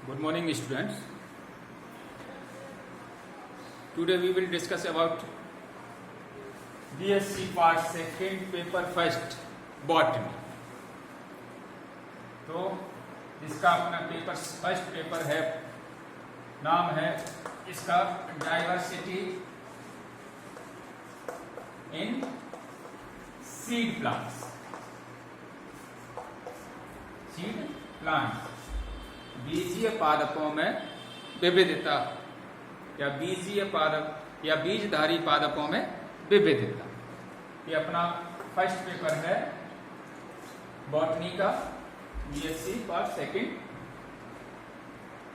Good morning, students. Today we will discuss about BSc Part Second, Paper First, Botany. तो इसका अपना paper first paper है, नाम है इसका diversity in seed plants. Seed plants बीजीय पादपों में विविधता या बीजीय पादप या बीजधारी पादपों में विविधता. ये अपना फर्स्ट पेपर है बॉटनी का, बीएससी पार्ट सेकंड.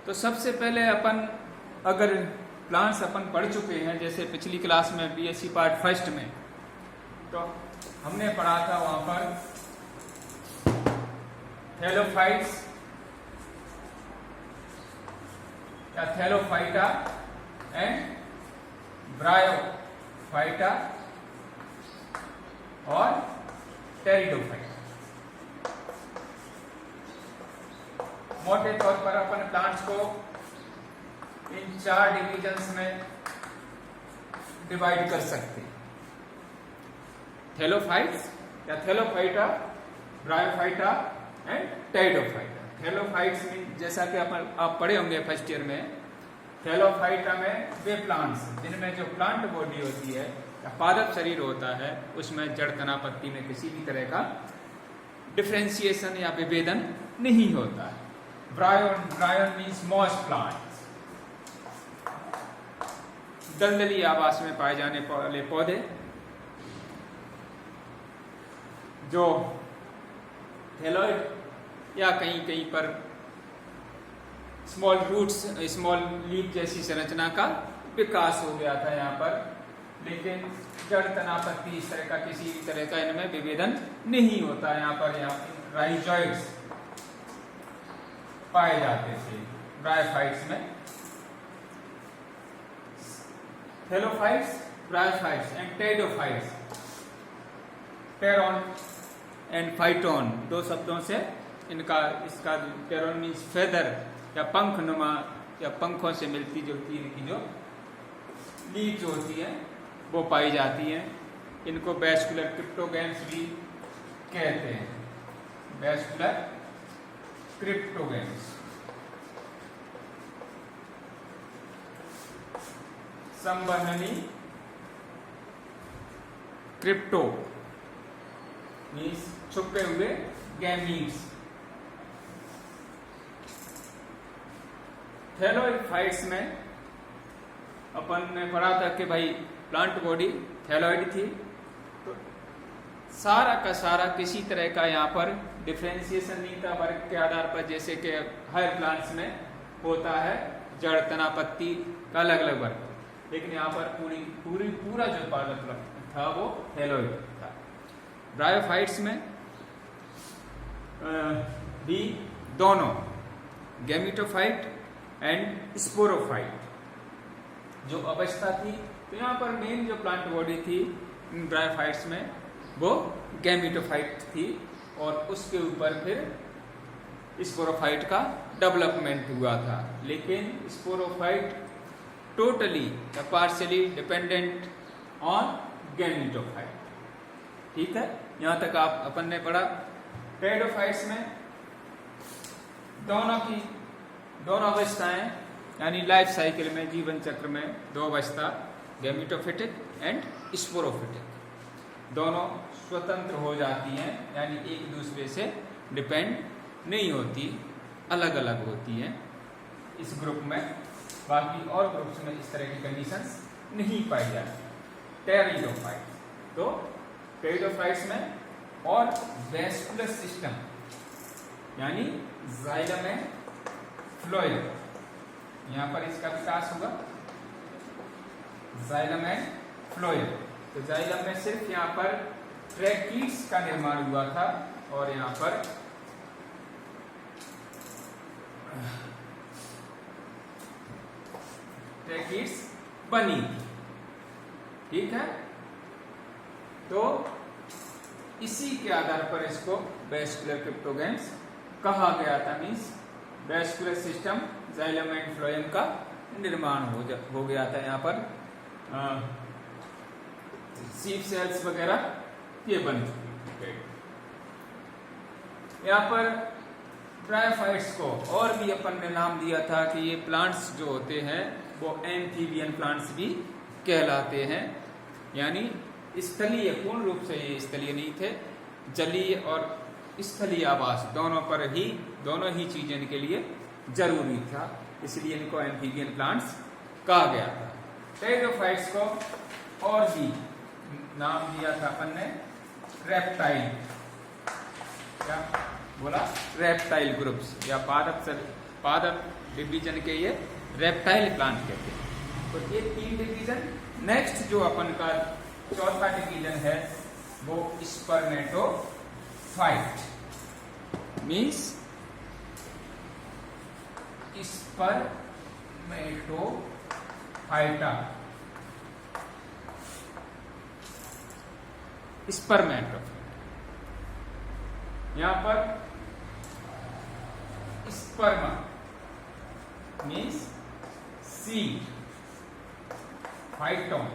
तो सबसे पहले अपन अगर प्लांट्स अपन पढ़ चुके हैं, जैसे पिछली क्लास में बीएससी पार्ट फर्स्ट में तो हमने पढ़ा था वहां पर थैलोफाइट्स या थैलोफाइटा एंड ब्रायोफाइटा और टेरिडोफाइटा. मोटे तौर पर अपन प्लांट्स को इन 4 डिविजन्स में डिवाइड कर सकते हैं. थैलोफाइट्स या Thallophyta, bryophyta and pteridophyta. Thallophytes में जैसा कि आप पढ़े होंगे फर्स्ट ईयर में, थैलोफाइटा में वे प्लांट्स जिनमें जो प्लांट बॉडी होती है या पादप शरीर होता है उसमें जड़ तना पत्ती में किसी भी तरह का डिफरेंशिएशन या विभेदन नहीं होता है. ब्रायोन मीन्स मॉस प्लांट्स, दलदली आवास में पाए जाने वाले पौधे जो थैलोइड या कहीं कहीं पर स्मॉल रूट्स, स्मॉल लीफ जैसी संरचना का विकास हो गया था यहाँ पर, लेकिन जड़ तना पत्ती इस तरह का किसी भी तरह का इनमें विभेदन नहीं होता. यहाँ पर राइजोइड्स पाए जाते थे ब्रायोफाइट्स में. Thallophytes, bryophytes and pteridophytes, pteron and phyton, 2 शब्दों से इसका टेरॉन मीन्स फेदर या पंख नुमा या पंखों से मिलती जुलती इनकी जो लीव्स होती है वो पाई जाती हैं. इनको वैस्कुलर क्रिप्टोगैम्स भी कहते हैं. Vascular cryptogams. संवर्णनी क्रिप्टो मीन्स छुपे हुए गैमीट्स. थैलोफाइट्स में अपन ने पढ़ा था कि भाई प्लांट बॉडी थैलोइड थी, तो सारा का सारा किसी तरह का यहाँ पर डिफरेंशिएशन नहीं था वर्ग के आधार पर, जैसे कि हर प्लांट्स में होता है जड़ तना पत्ती का अलग अलग वर्ग. लेकिन यहाँ पर पूरा जो पादप था वो थैलोइड था. ब्रायोफाइट्स में भी दोनों गैमेटोफाइट एंड स्पोरोफाइट जो अवस्था थी, तो यहाँ पर मेन जो प्लांट बॉडी थी इन ब्रायोफाइट्स में वो गैमेटोफाइट थी, और उसके ऊपर फिर स्पोरोफाइट का डेवलपमेंट हुआ था. लेकिन स्पोरोफाइट टोटली या पार्शियली डिपेंडेंट ऑन गैमेटोफाइट. ठीक है, यहाँ तक अपन ने पढ़ा. टेरिडोफाइट्स में दोनों अवस्थाएं यानी लाइफ साइकिल में, जीवन चक्र में 2 अवस्था गैमेटोफिटिक एंड स्पोरोफिटिक, दोनों स्वतंत्र हो जाती हैं, यानी एक दूसरे से डिपेंड नहीं होती, अलग अलग होती हैं इस ग्रुप में. बाकी और ग्रुप्स में इस तरह की कंडीशंस नहीं पाई जाती. टेरिडोफाइट्स, तो टेरिडोफाइट्स में और वैस्कुलर सिस्टम यानी जाइलम एंड फ्लोएम, यहाँ पर इसका विकास होगा जाइलम एंड फ्लोएम. तो जाइलम में सिर्फ यहाँ पर ट्रैकीड्स का निर्माण हुआ था और यहाँ पर ट्रैकीड्स बनी थी. ठीक है, तो इसी के आधार पर इसको वैस्कुलर क्रिप्टोगैम्स कहा गया था. Means vascular system, xylem and phloem का निर्माण हो गया था। यहाँ पर सीप सेल्स वगैरह ये बन चुकी है। यहाँ पर ब्रायोफाइट्स को और भी अपन ने नाम दिया था कि ये प्लांट्स जो होते हैं वो एम्फीबियन प्लांट्स भी कहलाते हैं, यानी स्थलीय, पूर्ण रूप से ये स्थलीय नहीं थे, जलीय और स्थलीय आवास दोनों ही चीजें इनके लिए जरूरी था, इसलिए इनको एम्फीबियन प्लांट्स कहा गया था। टेरिडोफाइट्स को और भी नाम दिया था अपन ने रेप्टाइल, क्या बोला, रेप्टाइल ग्रुप्स या पादप डिवीजन के ये रेप्टाइल प्लांट कहते हैं। तो ये 3 डिवीजन। नेक्स्ट जो अपन का चौथा डिवीजन है वो स्पर्मेटोफाइट, मीन्स स्पर्मेटोफाइटा। स्पर्मेटोफाइट यहां पर स्पर्मा मीन्स सीड, फाइटोन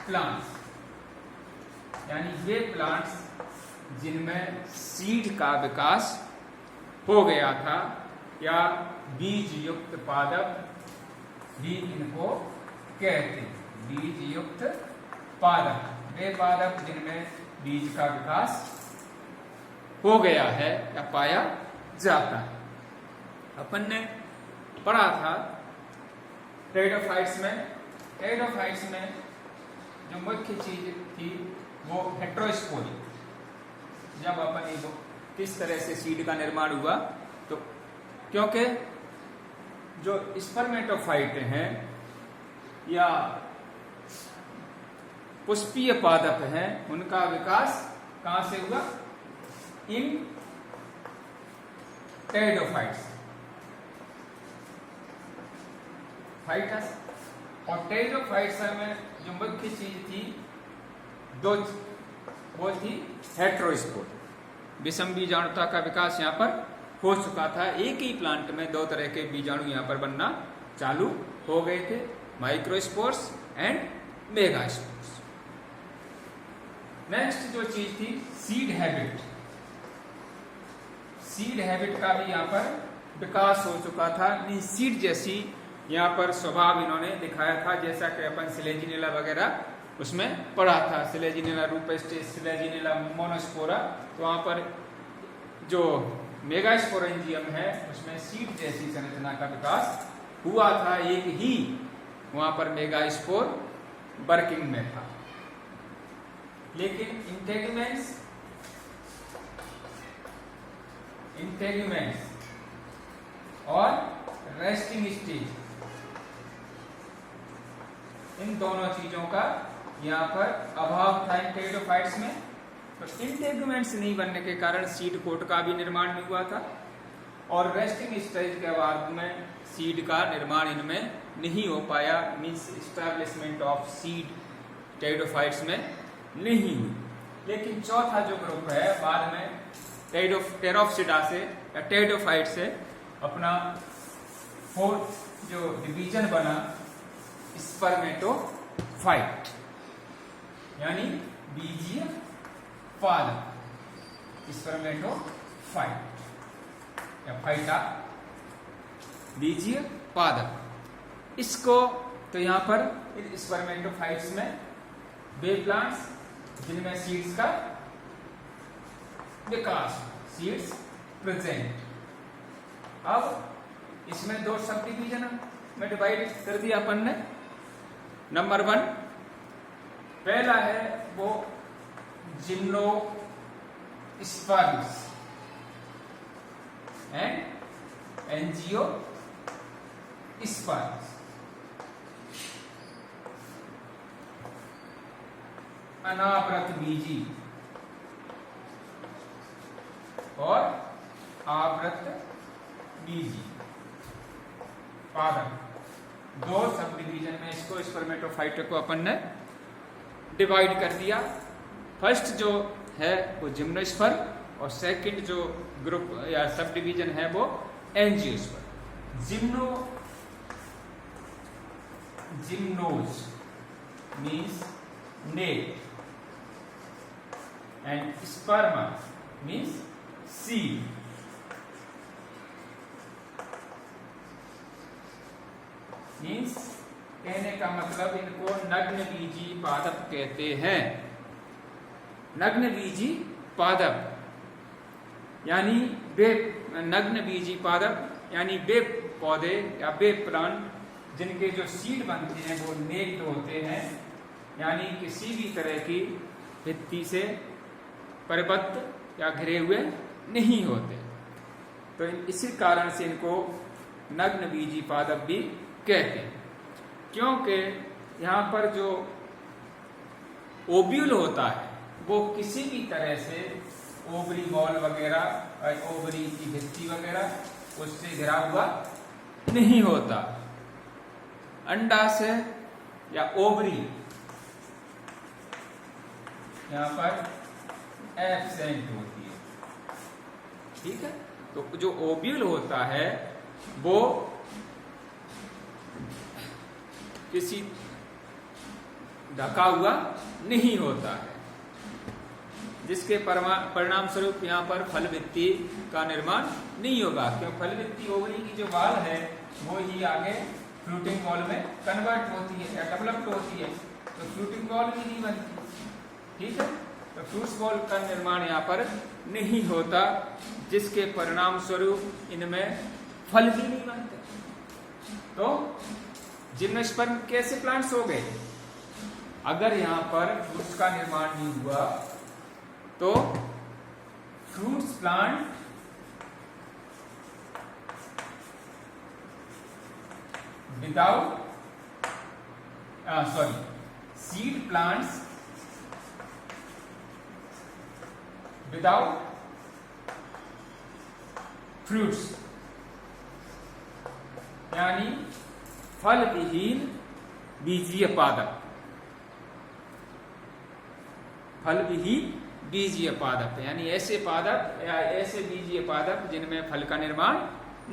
प्लांट्स, यानी ये प्लांट्स जिनमें सीड का विकास हो गया था, या बीज युक्त पादप भी इनको कहते हैं। बीज युक्त पादप वे पादप जिनमें बीज का विकास हो गया है या पाया जाता है। अपन ने पढ़ा था टेरिडोफाइट्स में जो मुख्य चीज थी वो हेट्रोस्पोरी। जब अपन ये किस तरह से सीड का निर्माण हुआ, तो क्योंकि जो स्पर्मेटोफाइट हैं या पुष्पीय पादप हैं, उनका विकास कहां से हुआ, इन टेरिडोफाइट्स फाइटस। और टेरिडोफाइट्स में जो मुख्य चीज थी वो थी हेट्रोस्पोर, विषम बीजाणुता का विकास यहाँ पर हो चुका था। एक ही प्लांट में 2 तरह के बीजाणु यहाँ पर बनना चालू हो गए थे, माइक्रोस्पोर्स एंड मेगास्पोर्स। नेक्स्ट जो चीज थी सीड हैबिट का भी यहाँ पर विकास हो चुका था। सीड जैसी यहाँ पर स्वभाव इन्होंने दिखाया था, जैसा कि अपन सिलेजिनेला वगैरह उसमें पढ़ा था, सिलेजिनेला रूपेस्टिस, सिलेजिनेला मोनोस्पोरा। तो वहाँ पर जो मेगास्पोरेंजियम है उसमें सीड जैसी संरचना का विकास हुआ था, एक ही वहाँ पर मेगास्पोर वर्किंग में था। लेकिन इंटेगुमेंट्स और रेस्टिंग स्टेज, इन दोनों चीजों का यहाँ पर अभाव था टेरिडोफाइट्स में। तो इंटेगुमेंट्स नहीं बनने के कारण सीड कोट का भी निर्माण नहीं हुआ था, और रेस्टिंग स्टेज के बाद में सीड का निर्माण इनमें नहीं हो पाया, means establishment of seed pteridophytes में नहीं हुई। लेकिन चौथा जो ग्रुप है बाद में टेरोप्सिडा से या टेरिडोफाइट से अपना 4th जो डिवीजन बना स्पर्मेटोफाइट, यानी बीजीय पादप, स्पर्मेटोफाइट या फाइटा बीजीय पादप। इसको तो यहाँ पर स्पर्मेटोफाइट्स में वे प्लांट्स जिनमें सीड्स का विकास, सीड्स प्रेजेंट। अब इसमें 2 सब डिवीजन में डिवाइड कर दिया अपन ने। नंबर 1 पहला है वो जिम्नोस्पर्म्स एंड एंजियोस्पर्म्स। अनावृत बीजी और आवृत बीजी पादप, 2 सब डिवीजन में इसको स्पर्मेटोफाइट को अपन ने डिवाइड कर दिया। फर्स्ट जो है वो जिम्नोस्पर्म और सेकंड जो ग्रुप या सब डिवीजन है वो angiosperm. Gymnos means naked and sperma means seed. Means कहने का मतलब इनको नग्न बीजी पादप कहते हैं। नग्न बीजी पादप यानी वे नग्न बीजी पादप यानी वे पौधे या वे प्लांट जिनके जो सीड बनते हैं वो नेक्ड होते हैं, यानी किसी भी तरह की भित्ति से परिबद्ध या घिरे हुए नहीं होते। तो इसी कारण से इनको नग्न बीजी पादप भी कहते हैं, क्योंकि यहाँ पर जो ओव्यूल होता है वो किसी भी तरह से ओवरी बॉल वगैरह, ओवरी की भित्ति वगैरह उससे घिरा हुआ नहीं होता। अंडाशय या ओवरी यहाँ पर एब्सेंट होती है, ठीक है। तो जो ओव्यूल होता है वो किसी ढका हुआ नहीं होता है, जिसके परिणाम स्वरूप यहाँ पर फल भित्ति का निर्माण नहीं होगा, क्योंकि फल भित्ति ओवरी की जो वाल है वो ही आगे फ्रूटिंग बॉल में कन्वर्ट होती है या डेवलप्ड होती है, तो फ्रूटिंग बॉल भी नहीं बनती, ठीक है। तो फ्रूट्स बॉल का निर्माण यहाँ पर नहीं होता, जिसके परिणाम स्वरूप इनमें फल भी नहीं बनते। तो जिम्नोस्पर्म कैसे प्लांट्स हो गए? अगर यहाँ पर फ्रूट्स का निर्माण नहीं हुआ तो fruits plant without seed plants without fruits यानी फल विहीन बीजीय पादप, फल विहीन बीजीय पादप यानी ऐसे पादप या ऐसे बीजीय पादप जिनमें फल का निर्माण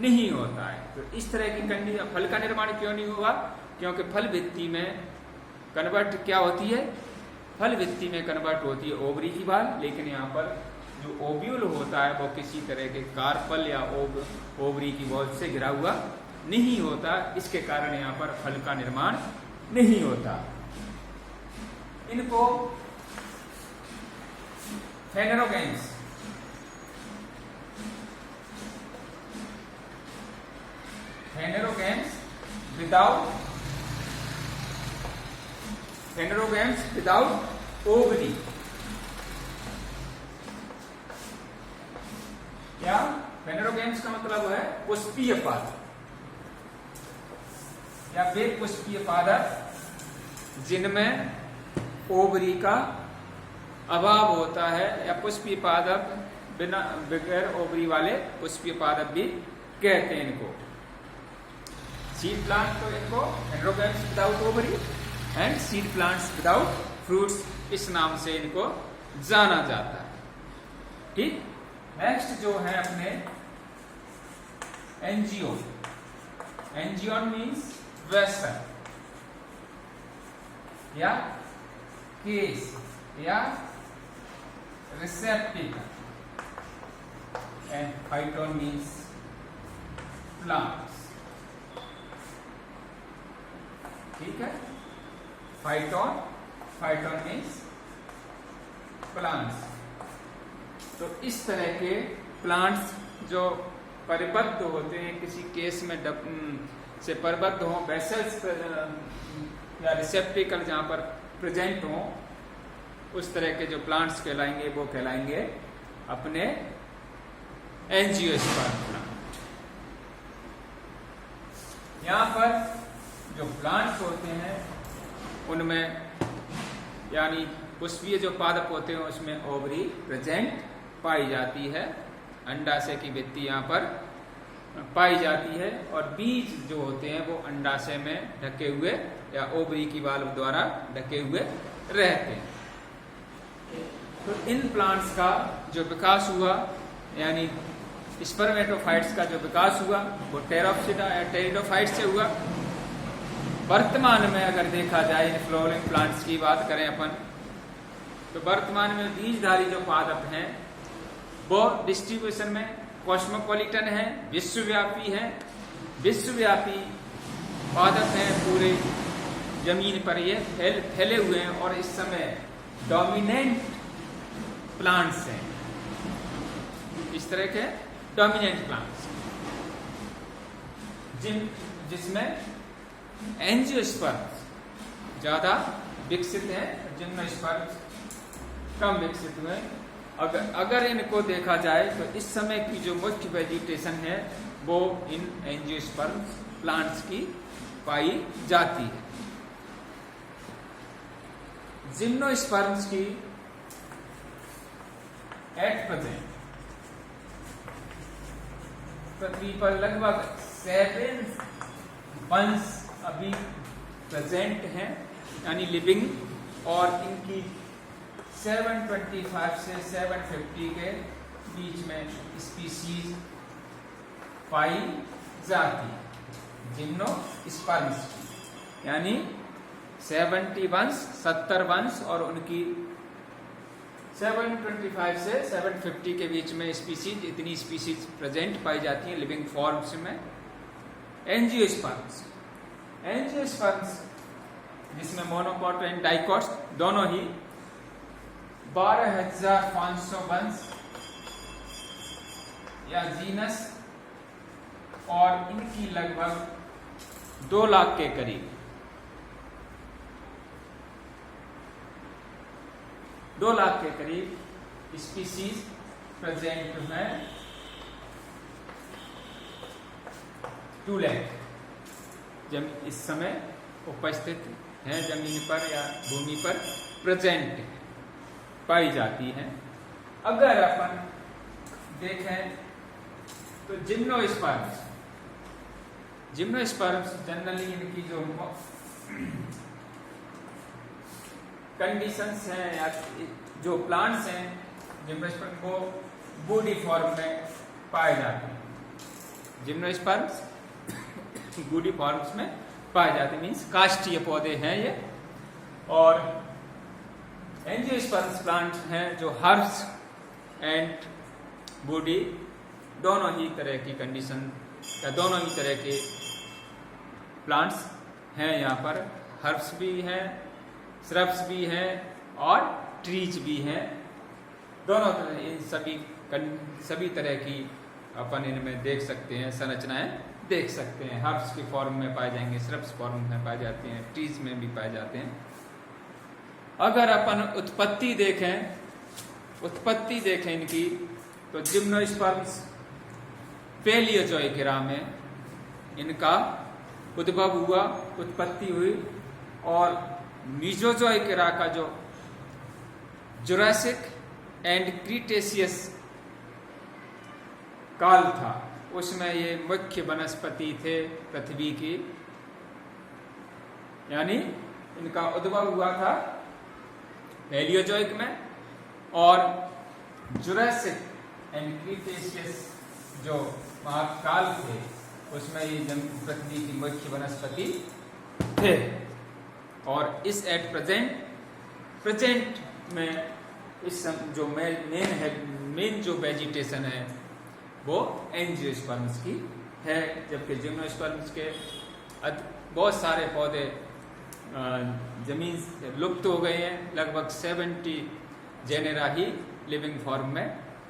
नहीं होता है। तो इस तरह की कंडीशन, फल का निर्माण क्यों नहीं हुआ? क्योंकि फल भित्ति में कन्वर्ट क्या होती है? फल भित्ति में कन्वर्ट होती है ओवरी की बाल, लेकिन यहाँ पर जो ओव्यूल होता है वो किसी तरह के कार्पल या ओवरी की बॉल से घिरा हुआ नहीं होता, इसके कारण यहाँ पर फल का निर्माण नहीं होता। इनको फेनेरोगैम्स विदाउट ओवरी या फेनेरोगैम्स का मतलब है पुष्पीय पादप या वे पुष्पीय पादप जिनमें ओवरी का अभाव होता है, या पुष्पीय पादप बिना बगैर ओवरी वाले पुष्पीय पादप भी कहते हैं इनको। सीड प्लांट तो इनको phanerogams without ovary and seed plants without fruits, इस नाम से इनको जाना जाता है, ठीक। नेक्स्ट जो है अपने एंजियो। एंजियोन मीन्स वेसल या केस या receptacle and phyton means plants, ठीक है। phyton means plants। तो इस तरह के प्लांट्स जो परिबद्ध होते हैं किसी केस में से परिबद्ध हो, वेसल्स या रिसेप्टिकल जहां पर प्रेजेंट हो, उस तरह के जो प्लांट्स कहलाएंगे वो कहलाएंगे अपने एंजियोस्पर्म प्लांट। यहाँ पर जो प्लांट्स होते हैं उनमें यानी पुष्पीय जो पादप होते हैं उसमें ओवरी प्रेजेंट पाई जाती है, अंडाशय की भित्ति यहाँ पर पाई जाती है, और बीज जो होते हैं वो अंडाशय में ढके हुए या ओवरी की वाल्व द्वारा ढके हुए रहते हैं। तो इन प्लांट्स का जो विकास हुआ यानी स्पर्मेटोफाइट्स का जो विकास हुआ वो टेरोप्सिडा या टेरिडोफाइट से हुआ। वर्तमान में अगर देखा जाए इन फ्लोरिंग प्लांट्स की बात करें अपन, तो वर्तमान में बीजधारी जो पादप हैं वो डिस्ट्रीब्यूशन में कॉस्मोपॉलिटन है, विश्वव्यापी है। विश्वव्यापी पादप हैं, पूरे जमीन पर ये फैले हुए हैं और इस समय डोमिनेंट प्लांट्स हैं, इस तरह के डोमिनेंट प्लांट्स जिसमें एंजियोस्पर्म्स ज्यादा विकसित है, जिम्नोस्पर्म्स कम विकसित हुए। अगर इनको देखा जाए तो इस समय की जो मुख्य वेजिटेशन है वो इन एंजियोस्पर्म्स प्लांट्स की पाई जाती है। जिम्नोस्पर्म्स की एट प्रेजेंट पृथ्वी पर लगभग 7 वंश अभी प्रेजेंट हैं, यानी लिविंग, और इनकी 725 से 750 के बीच में स्पीसीज पाई जाती है जिम्नोस्पर्म्स की, यानी 70 वंश और उनकी 725 से 750 के बीच में स्पीसीज, इतनी स्पीसीज प्रेजेंट पाई जाती हैं लिविंग फॉर्म्स में। एंजियोस्पर्म्स जिसमें मोनोकॉट एंड डाइकॉट्स दोनों ही 12,500 वंश या जीनस, और इनकी लगभग 2 लाख के करीब 2 लाख के करीब स्पीसीज प्रेजेंट है। 2 लाख इस समय उपस्थित हैं, जमीन पर या भूमि पर प्रेजेंट पाई जाती है। अगर अपन देखें तो जिम्नोस्पर्म्स जनरली इनकी जो कंडीशंस हैं या जो प्लांट्स हैं जिम्नोस्पर्म को बूडी फॉर्म में पाए जाते हैं। जिम्नोस्पर्म्स बूडी फॉर्म्स में पाए जाते हैं, मीन्स काष्ठीय पौधे हैं ये। और एंजियोस्पर्म्स प्लांट हैं जो हर्ब्स एंड बूडी दोनों ही तरह की कंडीशन या दोनों ही तरह के प्लांट्स हैं। यहाँ पर हर्ब्स भी हैं, श्रब्स भी हैं और ट्रीज भी हैं। दोनों इन सभी तरह की अपन इनमें देख सकते हैं, संरचनाएं देख सकते हैं। हर्ब्स की फॉर्म में पाए जाएंगे, श्रब्स फॉर्म में पाए जाते हैं, ट्रीज में भी पाए जाते हैं। अगर अपन उत्पत्ति देखें इनकी, तो जिम्नोस्पर्म्स पैलियोजोइक एरा में इनका उद्भव हुआ, उत्पत्ति हुई, और मीजोजोइक एरा का जो जुरासिक एंड क्रीटेशियस काल था उसमें ये मुख्य वनस्पति थे पृथ्वी की, यानी इनका उद्भव हुआ था पैलियोजोइक में। और जुरासिक एंड क्रीटेशियस जो महाकाल थे उसमें ये पृथ्वी की मुख्य वनस्पति थे। और इस एट प्रेजेंट में इस जो मेन जो वेजिटेशन है वो एंजियोस्पर्म्स की है, जबकि जिम्नोस्पर्म्स के बहुत सारे पौधे जमीन से लुप्त हो गए हैं। लगभग 70 जेनेरा ही लिविंग फॉर्म में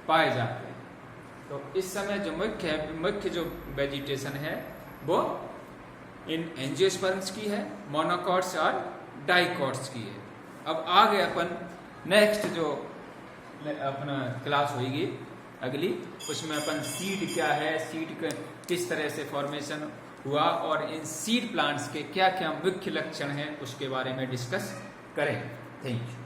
पाए जाते हैं। तो इस समय जो मुख्य जो वेजिटेशन है वो इन एंजियोस्पर्म्स की है, मोनोकॉट्स और डाइकॉट्स की है। अब आगे अपन नेक्स्ट जो अपना क्लास होगी अगली, उसमें अपन सीड क्या है, सीड किस तरह से फॉर्मेशन हुआ और इन सीड प्लांट्स के क्या क्या मुख्य लक्षण हैं उसके बारे में डिस्कस करें। Thank you.